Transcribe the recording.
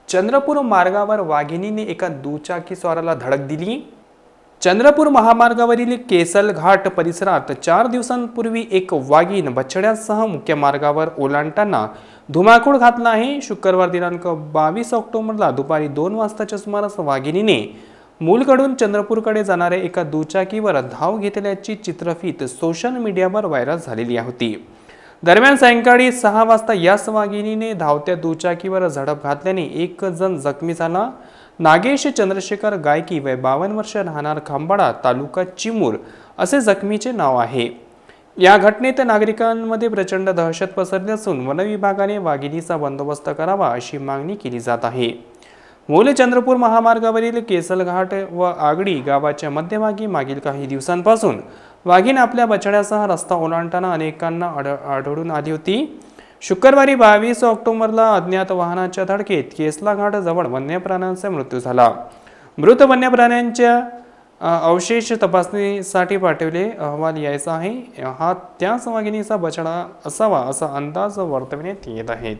चंद्रपूर मार्गावर वाघिणीने एका दुचाकीस्वाराला धडक दिली। चंद्रपूर महामार्गावरील केसल घाट परिसरात 4 दिवसांपूर्वी एक वाघीण बछड्यासह मुख्य मार्गावर ओलांडताना धुमाकूळ घातला आहे। शुक्रवार दिनांक 22 ऑक्टोबरला दुपारी 2 वाजताच्या सुमारास वाघिणीने मूलकडून चंद्रपूरकडे जाणाऱ्या एका दुचाकीवर धाव घेतल्याची चित्रफीत सोशल मीडियावर व्हायरल झालेली होती। दरम्यान सायंकाळी 6 वाजता याच वाघिणीने धावत्या दुचाकीवर झडप घातल्याने एक जण जखमी झाला। नागेश चंद्रशेखर गायकी वय 52 वर्ष, राहणार खांबाडा, तालुका चिमूर असे जखमीचे नाव आहे। या घटनेत नागरिकांमध्ये प्रचंड दहशत पसरली असून वन विभागाने वाघिणीचा बंदोबस्त करावा अशी मागणी केली जात आहे। मूल चंद्रपूर महामार्गावरील केसल घाट व आगडी गावाच्या मध्यभागी मागील काही दिवसांपासून वाघीण आपल्या बछड्यासह रस्ता ओलांडताना अनेकांना आढळून आली होती। शुक्रवारी 22 ऑक्टोबरला अज्ञात वाहनाच्या धडकेत केसला घाट जवळ वन्य प्राण्यांचा मृत्यू झाला। मृत वन्य प्राण्यांच्या अवशेष तपासणीसाठी पाठवले अहवाल यायचा आहे। हा त्याच वाघिणीचा बछडा असावा असा अंदाज वर्तवण्यात येत आहे।